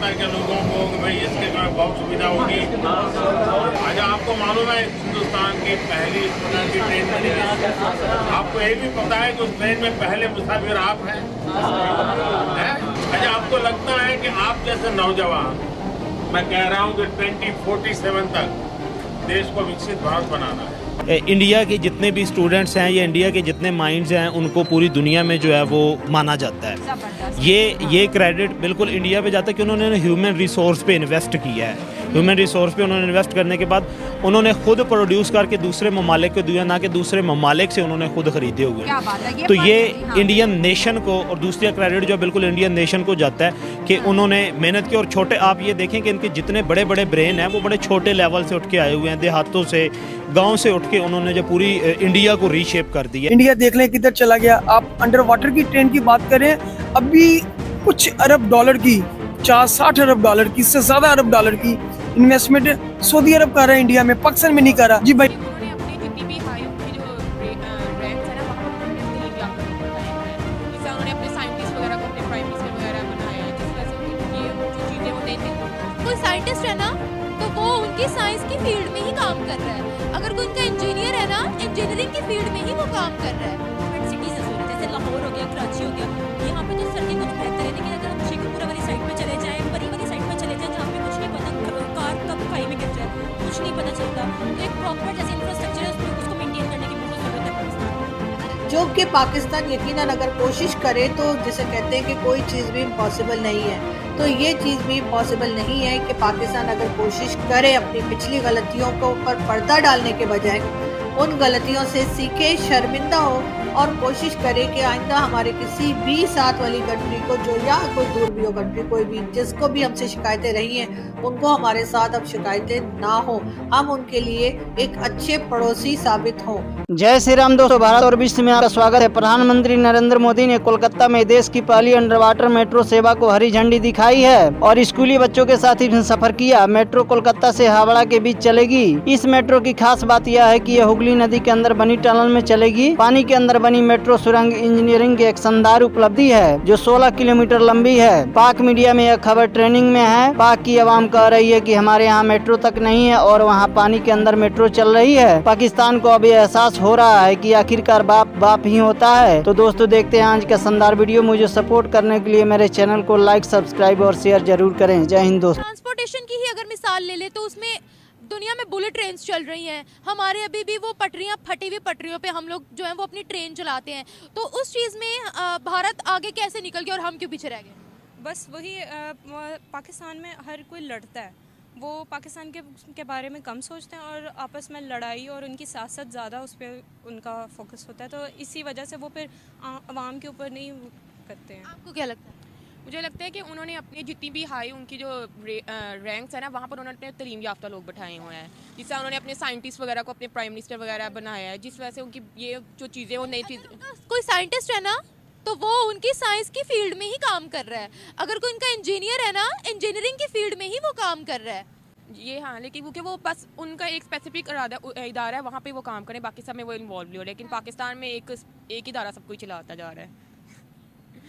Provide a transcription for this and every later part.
हिंदुस्तान के लोगों को कि भाई इसके कारण बहुत सुविधा होगी। आज आपको मालूम है हिंदुस्तान की पहली इस प्रकार की ट्रेन बनी है। आपको ये भी पता है कि उस ट्रेन में पहले मुसाफिर आप हैं? आज आपको लगता है कि आप जैसे नौजवान, मैं कह रहा हूँ कि 2047 तक देश को विकसित भारत बनाना है। इंडिया के जितने भी स्टूडेंट्स हैं या इंडिया के जितने माइंड्स हैं उनको पूरी दुनिया में जो है वो माना जाता है। ये क्रेडिट बिल्कुल इंडिया पे जाता है कि उन्होंने ह्यूमन रिसोर्स पे इन्वेस्ट किया है। ह्यूमन रिसोर्स पे उन्होंने इन्वेस्ट करने के बाद उन्होंने खुद प्रोड्यूस करके दूसरे ममालिक को दिया, ना कि दूसरे ममालिक से उन्होंने खुद खरीदे हुए। क्या बात है, तो ये इंडियन नेशन को, और दूसरा क्रेडिट जो बिल्कुल इंडियन नेशन को जाता है कि उन्होंने मेहनत की। और छोटे, आप ये देखें कि इनके जितने बड़े बड़े ब्रेन हैं वो बड़े छोटे लेवल से उठ के आए हुए हैं, देहातों से, गाँव से उठ के उन्होंने जो पूरी इंडिया को रीशेप कर दिया। इंडिया देख लें किधर चला गया। आप अंडर वाटर की ट्रेन की बात करें, अभी कुछ अरब डॉलर की, 60 अरब डॉलर की, इससे ज्यादा अरब डॉलर की इन्वेस्टमेंट सऊदी अरब कर रहा है इंडिया में, पाकिस्तान में नहीं कर रहा। जी भाई, उन्होंने अपनी जितनी भी हाई उनकी जो रैंक्स है ना, वहाँ पर उन्होंने तहरीर याफ्ता लोग बनाए हैं। जैसे उन्होंने अपने साइंटिस्ट वगैरह को अपने प्राइम मिनिस्टर वगैरह बनाए हैं, जिस वजह से ये जो चीज़ें वो देते। कोई साइंटिस्ट है ना तो वो उनकी साइंस की फील्ड में ही काम कर रहा है। अगर कोई उनका इंजीनियर है ना, इंजीनियरिंग की फील्ड में ही वो काम कर रहा है। सिटीज जैसे लाहौर हो गया, कराची हो गया, यहाँ पे तो सर्दी कुछ बेहतर है। लेकिन अगर हम शेखपुरा वाली साइड पे चले जाएं, परी वाली साइड पे चले जाएं, जहाँ पे कुछ नहीं पता कार कब खाई में गिर जाए, कुछ नहीं पता चलता। तो एक प्रॉपर जैसे इंफ्रास्ट्रक्चर है उसको मेंटेन करने की बहुत जरूरत है पाकिस्तान। जो कि पाकिस्तान यकीनन अगर कोशिश करे तो जैसे कहते हैं कि कोई चीज़ भी इम्पॉसिबल नहीं है, तो ये चीज़ भी इम्पॉसिबल नहीं है कि पाकिस्तान अगर कोशिश करे अपनी पिछली गलतियों को ऊपर पर्दा डालने के बजाय उन गलतियों से सीखे, शर्मिंदा हो और कोशिश करे कि आइंदा हमारे किसी भी साथ वाली कंट्री को, जो या कोई दूर भी हो कंट्री, कोई भी जिसको भी हमसे शिकायतें रही हैं, उनको हमारे साथ अब शिकायतें ना हो, हम उनके लिए एक अच्छे पड़ोसी साबित हों। जय श्री राम दोस्तों, भारत और विश्व में आपका स्वागत है। प्रधानमंत्री नरेंद्र मोदी ने कोलकाता में देश की पहली अंडर वाटर मेट्रो सेवा को हरी झंडी दिखाई है और स्कूली बच्चों के साथ ही सफर किया। मेट्रो कोलकाता से हावड़ा के बीच चलेगी। इस मेट्रो की खास बात यह है कि यह हुगली नदी के अंदर बनी टनल में चलेगी। पानी के अंदर बनी मेट्रो सुरंग इंजीनियरिंग की एक शानदार उपलब्धि है जो 16 किलोमीटर लंबी है। पाक मीडिया में यह खबर ट्रेनिंग में है। पाक की आवाम कह रही है कि हमारे यहाँ मेट्रो तक नहीं है और वहाँ पानी के अंदर मेट्रो चल रही है। पाकिस्तान को अब यह एहसास हो रहा है कि आखिरकार बाप बाप ही होता है। तो दोस्तों, देखते हैं आज का शानदार वीडियो। मुझे सपोर्ट करने के लिए मेरे चैनल को लाइक, सब्सक्राइब और शेयर जरूर करें। जय हिंद दोस्तों। ट्रांसपोर्टेशन की ही अगर मिसाल ले ले तो उसमें दुनिया में बुलेट ट्रेन्स चल रही हैं। हमारे अभी भी वो पटरियां, फटी हुई पटरियों पे हम लोग जो है वो अपनी ट्रेन चलाते हैं। तो उस चीज़ में भारत आगे कैसे निकल गया और हम क्यों पीछे रह गए? बस वही पाकिस्तान में हर कोई लड़ता है, वो पाकिस्तान के बारे में कम सोचते हैं और आपस में लड़ाई और उनकी सियासत ज़्यादा उस पर उनका फोकस होता है। तो इसी वजह से वो फिर आवाम के ऊपर नहीं करते हैं। आपको क्या लगता है? मुझे लगता है कि उन्होंने अपनी जितनी भी हाई उनकी जो रैंक्स है ना, वहाँ पर उन्होंने अपने तलीम याफ्ता लोग बैठाए हुए हैं। जिससे उन्होंने अपने साइंटिस्ट वगैरह को अपने प्राइम मिनिस्टर वगैरह बनाया है, जिस वजह से उनकी ये जो चीज़ें वो नई चीज़। कोई साइंटिस्ट है ना तो वो उनकी साइंस की फील्ड में ही काम कर रहा है। अगर कोई उनका इंजीनियर है ना, इंजीनियरिंग की फील्ड में ही वो काम कर रहा है। ये हाँ, लेकिन क्योंकि वो बस उनका एक स्पेसिफिक इदारा है, वहाँ पे वो काम करें, बाकी सब में वो इन्वॉल्व नहीं हो। लेकिन पाकिस्तान में एक इदारा सब कुछ चलाता जा रहा है।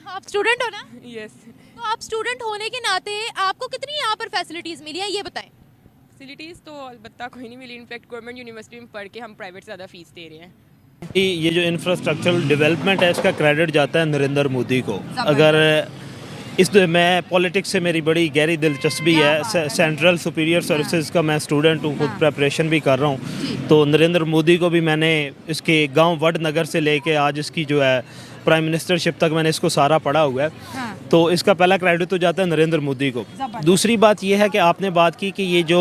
आप स्टूडेंट हो ना? यस। तो आप स्टूडेंट होने के नाते आपको कितनी यहाँ पर फैसिलिटीज़ मिली है, ये बताएं। फैसिलिटीज़ तो अलबत्ता कोई नहीं मिली। इनफैक्ट गवर्नमेंट यूनिवर्सिटी में पढ़ के हम प्राइवेट से ज़्यादा फीस दे रहे हैं। ये जो इंफ्रास्ट्रक्चरल डेवलपमेंट है इसका क्रेडिट जाता है नरेंद्र मोदी को। अगर मैं पॉलिटिक्स से मेरी बड़ी गहरी दिलचस्पी है। सेंट्रल सुपीरियर सर्विसेज का मैं स्टूडेंट हूँ, खुद प्रेपरेशन भी कर रहा हूँ। तो नरेंद्र मोदी को भी मैंने इसके गांव वडनगर से लेके आज इसकी जो है प्राइम मिनिस्टरशिप तक मैंने इसको सारा पढ़ा हुआ है। तो इसका पहला क्रेडिट तो जाता है नरेंद्र मोदी को। दूसरी बात यह है कि आपने बात की कि ये जो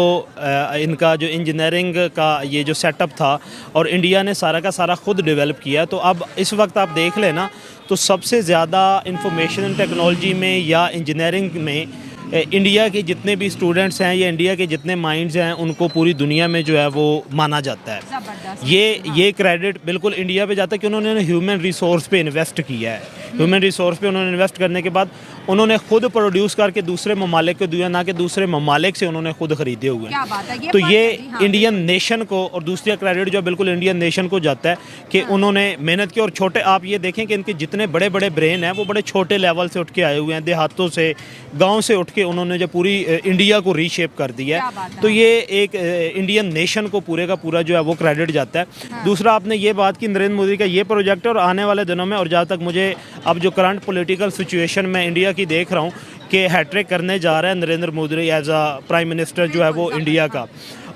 इनका जो इंजीनियरिंग का ये जो सेटअप था और इंडिया ने सारा का सारा खुद डेवलप किया। तो अब इस वक्त आप देख लेना तो सबसे ज़्यादा इंफॉर्मेशन टेक्नोलॉजी में या इंजीनियरिंग में इंडिया के जितने भी स्टूडेंट्स हैं या इंडिया के जितने माइंड्स हैं उनको पूरी दुनिया में जो है वो माना जाता है। ये क्रेडिट बिल्कुल इंडिया पे जाता है कि उन्होंने ह्यूमन रिसोर्स पे इन्वेस्ट किया है। ह्यूमन रिसोर्स पे उन्होंने इन्वेस्ट करने के बाद उन्होंने खुद प्रोड्यूस करके दूसरे ममालिक को दिया, ना कि दूसरे ममालिक से उन्होंने खुद खरीदे हुए क्या हैं। बात है, ये तो बात ये है जी, हाँ। इंडियन नेशन को, और दूसरा क्रेडिट जो बिल्कुल इंडियन नेशन को जाता है कि उन्होंने मेहनत की। और छोटे, आप ये देखें कि इनके जितने बड़े बड़े ब्रेन हैं वो बड़े छोटे लेवल से उठ के आए हुए हैं, देहातों से, गांव से उठ के उन्होंने जो पूरी इंडिया को रीशेप कर दिया क्या है। बात है। तो ये एक इंडियन नेशन को पूरे का पूरा जो है वो क्रेडिट जाता है। दूसरा, आपने ये बात की नरेंद्र मोदी का ये प्रोजेक्ट है, और आने वाले दिनों में, और जहाँ तक मुझे अब जो करंट पॉलिटिकल सिचुएशन में इंडिया की देख रहा हूँ कि हैट्रिक करने जा रहा है Narendra Modi as a prime minister जो है वो इंडिया का।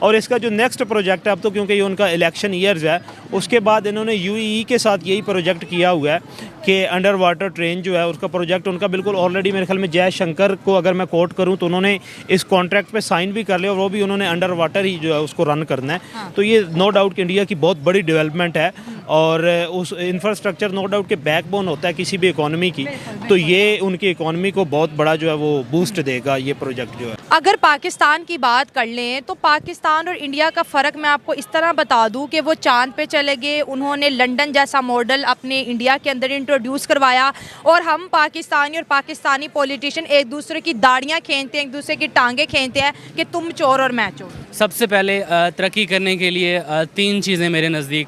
और इसका जो नेक्स्ट प्रोजेक्ट है, अब तो क्योंकि ये उनका इलेक्शन ईयर्स है, उसके बाद इन्होंने यूएई के साथ यही प्रोजेक्ट किया हुआ है कि अंडर वाटर ट्रेन जो है उसका प्रोजेक्ट उनका बिल्कुल ऑलरेडी, मेरे ख्याल में जयशंकर को अगर मैं कोट करूं तो उन्होंने इस कॉन्ट्रैक्ट पे साइन भी कर लिया, और वो भी उन्होंने अंडर वाटर ही जो है उसको रन करना है। तो ये नो डाउट कि इंडिया की बहुत बड़ी डेवलपमेंट है, और उस इंफ्रास्ट्रक्चर नो डाउट के बैकबोन होता है किसी भी इकोनॉमी की। तो ये उनकी इकोनॉमी को बहुत बड़ा जो है वो बूस्ट देगा ये प्रोजेक्ट जो है। अगर पाकिस्तान की बात कर लें तो पाकिस्तान और इंडिया का फ़र्क मैं आपको इस तरह बता दूं कि वो चांद पे चले गए, उन्होंने लंदन जैसा मॉडल अपने इंडिया के अंदर इंट्रोड्यूस करवाया, और हम पाकिस्तानी और पाकिस्तानी पॉलिटिशियन एक दूसरे की दाढ़ियाँ खींचते हैं, एक दूसरे की टांगें खींचते हैं कि तुम चोर और मैं चोर। सबसे पहले तरक्की करने के लिए तीन चीज़ें मेरे नज़दीक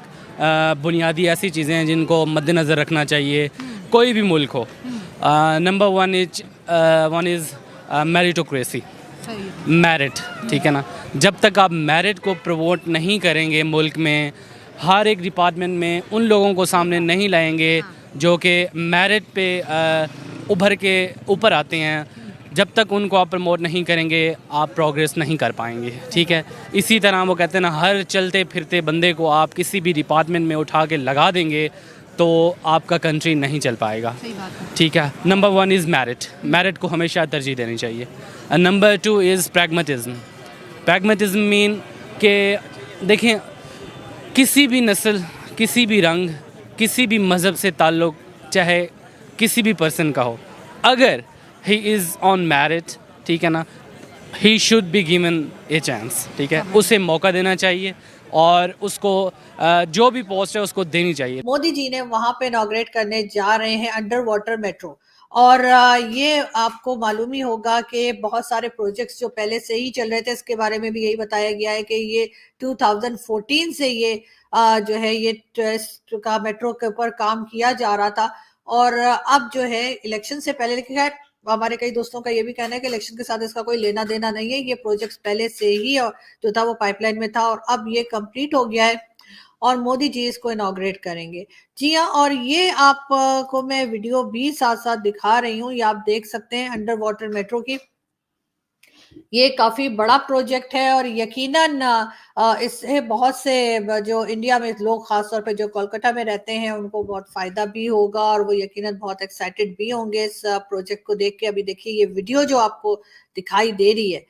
बुनियादी ऐसी चीज़ें हैं जिनको मद्देनज़र रखना चाहिए कोई भी मुल्क हो। Number one is meritocracy, merit, ठीक है ना। जब तक आप मेरिट को प्रमोट नहीं करेंगे मुल्क में, हर एक डिपार्टमेंट में उन लोगों को सामने नहीं लाएंगे जो कि मेरिट पे उभर के ऊपर आते हैं, जब तक उनको आप प्रमोट नहीं करेंगे आप प्रोग्रेस नहीं कर पाएंगे, ठीक है। इसी तरह वो कहते हैं ना, हर चलते फिरते बंदे को आप किसी भी डिपार्टमेंट में उठा के लगा देंगे तो आपका कंट्री नहीं चल पाएगा, ठीक है। Number one is merit, merit को हमेशा तरजीह देनी चाहिए। Number two is pragmatism. Pragmatism mean कि देखें, किसी भी नस्ल, किसी भी रंग, किसी भी मज़हब से ताल्लुक़, चाहे किसी भी पर्सन का हो, अगर ही इज़ ऑन मेरिट, ठीक है ना, he should be given a chance, ठीक है। उसे मौका देना चाहिए और उसको जो भी पोस्ट है उसको देनी चाहिए। मोदी जी ने वहां पे इनॉग्रेट करने जा रहे हैं अंडर वाटर मेट्रो, और ये आपको मालूम ही होगा कि बहुत सारे प्रोजेक्ट्स जो पहले से ही चल रहे थे, इसके बारे में भी यही बताया गया है कि ये 2014 से ये जो है ये ट्रस्ट का मेट्रो के ऊपर काम किया जा रहा था, और अब जो है इलेक्शन से पहले, लेकिन खैर हमारे कई दोस्तों का ये भी कहना है कि इलेक्शन के साथ इसका कोई लेना देना नहीं है, ये प्रोजेक्ट्स पहले से ही जो था वो पाइपलाइन में था, और अब ये कंप्लीट हो गया है और मोदी जी इसको इनॉग्रेट करेंगे। जी हाँ, और ये आपको मैं वीडियो भी साथ साथ दिखा रही हूँ, ये आप देख सकते हैं अंडर वाटर मेट्रो की। ये काफी बड़ा प्रोजेक्ट है और यकीनन इससे बहुत से जो इंडिया में लोग, खासतौर पे जो कोलकाता में रहते हैं, उनको बहुत फायदा भी होगा और वो यकीनन बहुत एक्साइटेड भी होंगे इस प्रोजेक्ट को देख के। अभी देखिए ये वीडियो जो आपको दिखाई दे रही है,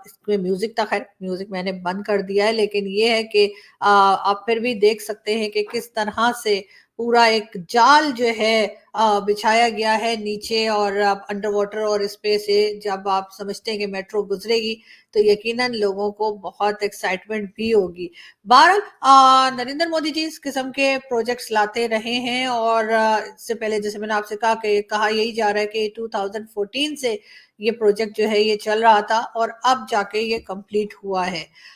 इसमें म्यूजिक था, खैर म्यूजिक मैंने बंद कर दिया है, लेकिन ये है कि आप फिर भी देख सकते हैं कि किस तरह से पूरा एक जाल जो है बिछाया गया है नीचे और अंडर वाटर, और इस पे से जब आप समझते हैं कि मेट्रो गुजरेगी तो यकीनन लोगों को बहुत एक्साइटमेंट भी होगी। बहरहाल नरेंद्र मोदी जी इस किस्म के प्रोजेक्ट्स लाते रहे हैं, और इससे पहले जैसे मैंने आपसे कहा यही जा रहा है कि 2014 से ये प्रोजेक्ट जो है ये चल रहा था और अब जाके ये कंप्लीट हुआ है।